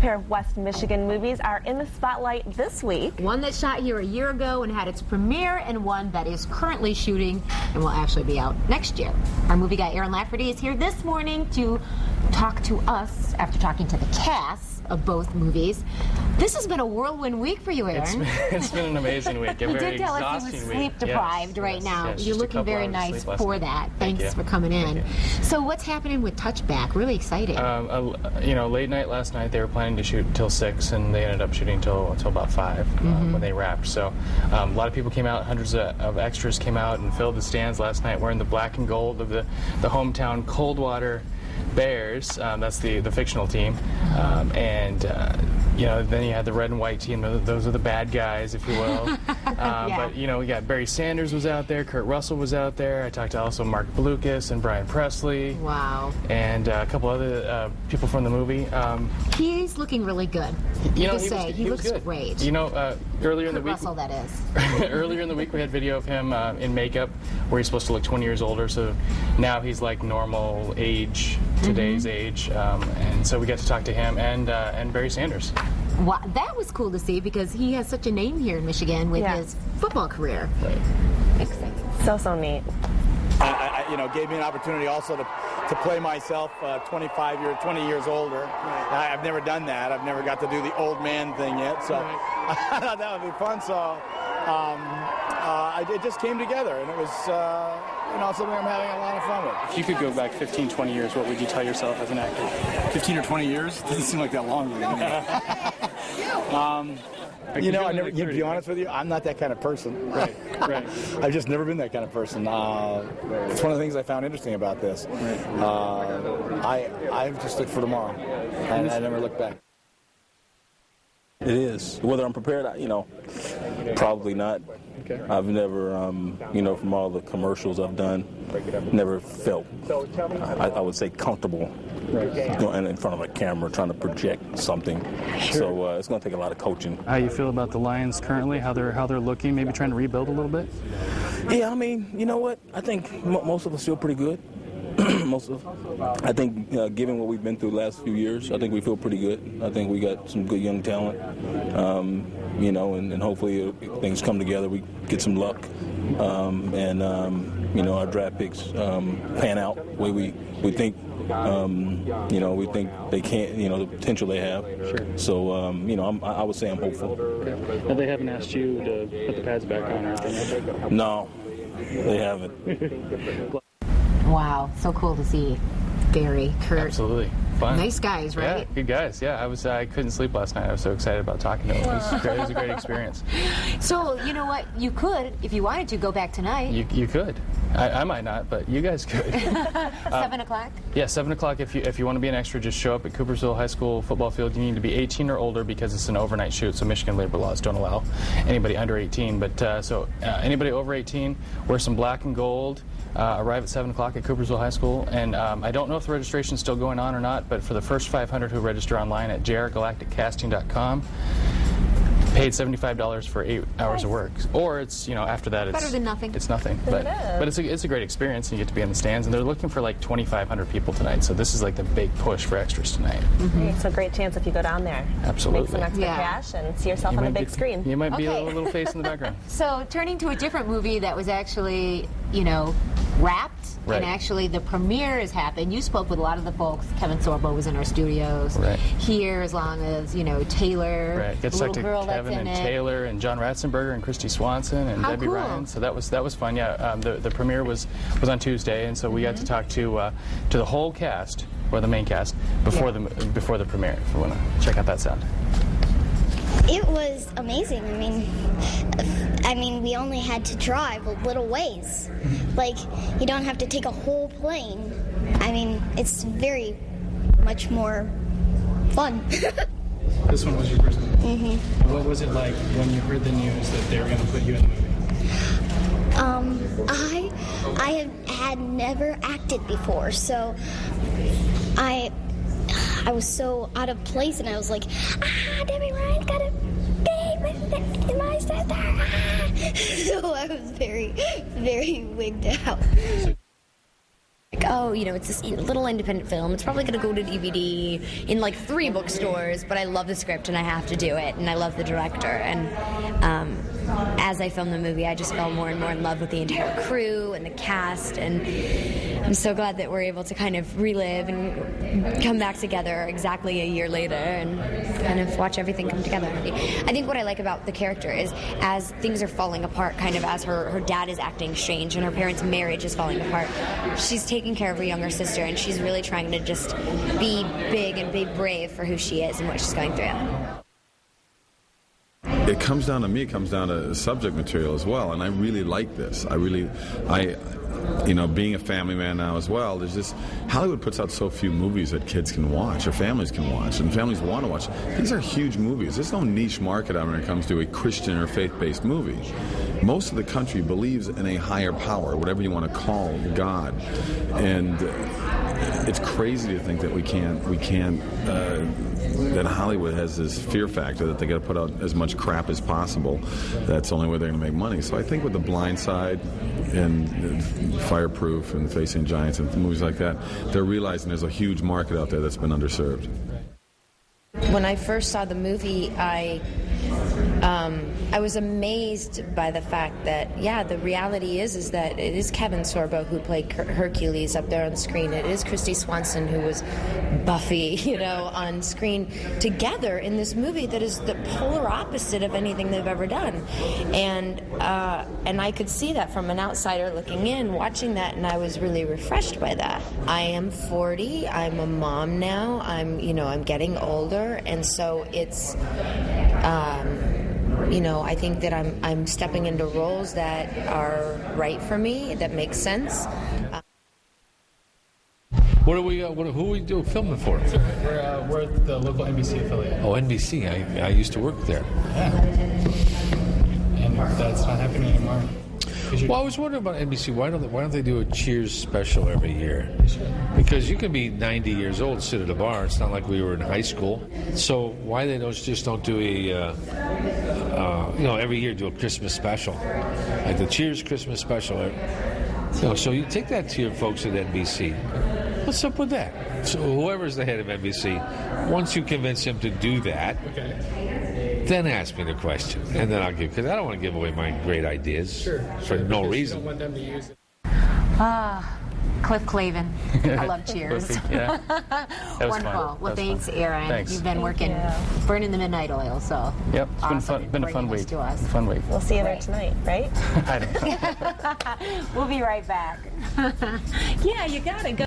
pair of West Michigan movies are in the spotlight this week. One that shot here a year ago and had its premiere, and one that is currently shooting and will actually be out next year. Our movie guy Aaron Lafferty is here this morning to talk to us after talking to the cast of both movies. This has been a whirlwind week for you, Aaron. It's been an amazing week. You did tell us you were sleep deprived right now. You're looking very nice for that. Thanks for coming in. So what's happening with Touchback? Really exciting. You know, late night last night they were planning to shoot till 6, and they ended up shooting till about 5 when they wrapped. So a lot of people came out. Hundreds of extras came out and filled the stands last night wearing the black and gold of the hometown Coldwater Bears. That's the fictional team, you know, then you had the red and white team. Those are the bad guys, if you will. But you know, we got Barry Sanders was out there, Kurt Russell was out there. I talked to also Mark Blucas and Brian Presley. Wow. And a couple other people from the movie. He's looking really good. You know, he looks good. Great. You know, earlier in the week, Russell, that is. Earlier in the week, we had video of him in makeup, where he's supposed to look 20 years older. So now he's like normal age, today's age, and so we got to talk to him and Barry Sanders. Wow, that was cool to see because he has such a name here in Michigan with his football career. Right. So neat. You know, gave me an opportunity also to play myself 20 years older. I've never done that. I've never got to do the old man thing yet, so I thought that would be fun. So it just came together, and it was you know, something I'm having a lot of fun with. If you could go back 15, 20 years, what would you tell yourself as an actor? 15 or 20 years? Doesn't seem like that long to me. You know, to be honest with you, I'm not that kind of person. Right. I've just never been that kind of person. It's one of the things I found interesting about this. I just look for tomorrow, and I never look back. It is. Whether I'm prepared, you know, probably not. Okay. I've never, you know, from all the commercials I've done, never felt, I would say, comfortable going in front of a camera trying to project something. Sure. So it's going to take a lot of coaching. How you feel about the Lions currently? How they're looking? Maybe trying to rebuild a little bit. Yeah, I mean, you know what? I think most of us feel pretty good. I think, given what we've been through the last few years, I think we feel pretty good. I think we got some good young talent, you know, and hopefully things come together. We get some luck, and you know, our draft picks pan out the way we think. You know, we think they can. You know, the potential they have. Sure. So, you know, I would say I'm hopeful. Okay. Now, they haven't asked you to put the pads back on or anything? No, they haven't. Wow, so cool to see Barry, Kurt. Absolutely. Fun. Nice guys, right? Yeah, good guys. Yeah, I couldn't sleep last night. I was so excited about talking to them. It was a great experience. So, you know what? You could, if you wanted to, go back tonight. You could. I might not, but you guys could. 7 o'clock? Yeah, 7 o'clock. If you want to be an extra, just show up at Coopersville High School football field. You need to be 18 or older because it's an overnight shoot, so Michigan labor laws don't allow anybody under 18. But so anybody over 18, wear some black and gold. Arrive at 7 o'clock at Coopersville High School, and I don't know if the registration is still going on or not, but for the first 500 who register online at jrgalacticcasting.com, paid $75 for 8 hours of work. Or it's, you know, after that it's better than nothing. It's nothing, but it's a great experience, and you get to be in the stands. And they're looking for like 2,500 people tonight, so this is like the big push for extras tonight. It's a great chance if you go down there. Absolutely. Make some extra cash and see yourself on the big screen. You might be a little face in the background. So turning to a different movie that was actually, you know, wrapped, and actually the premiere has happened. You spoke with a lot of the folks. Kevin SORBO was in our studios here, as long as, you know, Taylor, Right. Get the stuck little to girl Kevin that's in and it. Taylor and John Ratzenberger and Christy Swanson and Debby Ryan. So that was fun. Yeah, the premiere was on Tuesday, and so we got to talk to the whole cast, or the main cast, before the premiere. If you want to check out that sound. It was amazing. I mean, we only had to drive a little ways. Like, you don't have to take a whole plane. I mean, it's very much more fun. This one was your first movie. What was it like when you heard the news that they were going to put you in the movie? I had never acted before, so I was so out of place, and I was like, Debby Ryan's got to be my sister. So I was very, very wigged out. oh, you know, it's this little independent film. It's probably going to go to DVD in like 3 bookstores, but I love the script and I have to do it, and I love the director. And as I filmed the movie, I just fell more and more in love with the entire crew and the cast, and I'm so glad that we're able to kind of relive and come back together exactly a year later and kind of watch everything come together. I think what I like about the character is as things are falling apart, kind of as her dad is acting strange and her parents' marriage is falling apart, she's taking care of her younger sister, and she's really trying to just be big and be brave for who she is and what she's going through. It comes down to me, it comes down to subject material as well, and I really like this. You know, being a family man now as well, there's just, Hollywood puts out so few movies that kids can watch, or families can watch, and families want to watch. These are huge movies. There's no niche market out when it comes to a Christian or faith-based movie. Most of the country believes in a higher power, whatever you want to call God, and it's crazy to think that we can't that Hollywood has this fear factor that they got to put out as much crap as possible. That's the only way they're going to make money. So I think with The Blind Side and Fireproof and Facing Giants and movies like that, they're realizing there's a huge market out there that's been underserved. When I first saw the movie, I was amazed by the fact that, yeah, the reality is that it is Kevin Sorbo who played Hercules up there on screen. It is Christy Swanson who was Buffy, you know, on screen together in this movie that is the polar opposite of anything they've ever done. And I could see that from an outsider looking in, watching that, and I was really refreshed by that. I am 40. I'm a mom now. I'm getting older, and so it's. I think that I'm stepping into roles that are right for me, that make sense. Who are we filming for? We're the local NBC affiliate. Oh, NBC. I used to work there. Yeah. And that's not happening anymore. Well, I was wondering about NBC. Why don't they do a Cheers special every year? Because you can be 90 years old, sit at a bar. It's not like we were in high school. So why they just don't do every year do a Christmas special, like the Cheers Christmas special. So you take that to your folks at NBC. What's up with that? So whoever's the head of NBC, once you convince him to do that, then ask me the question, and then I'll give, because I don't want to give away my great ideas for no reason. You don't want them to use it. Cliff Clavin. I love Cheers. Yeah. That was Wonderful. fun. Well, thanks, fun. Aaron. Thanks. You've been working, burning the midnight oil, so. Yep, it's awesome. been a fun week. To us. Fun week. We'll see you there tonight, right? I don't know. We'll be right back. Yeah, you gotta go.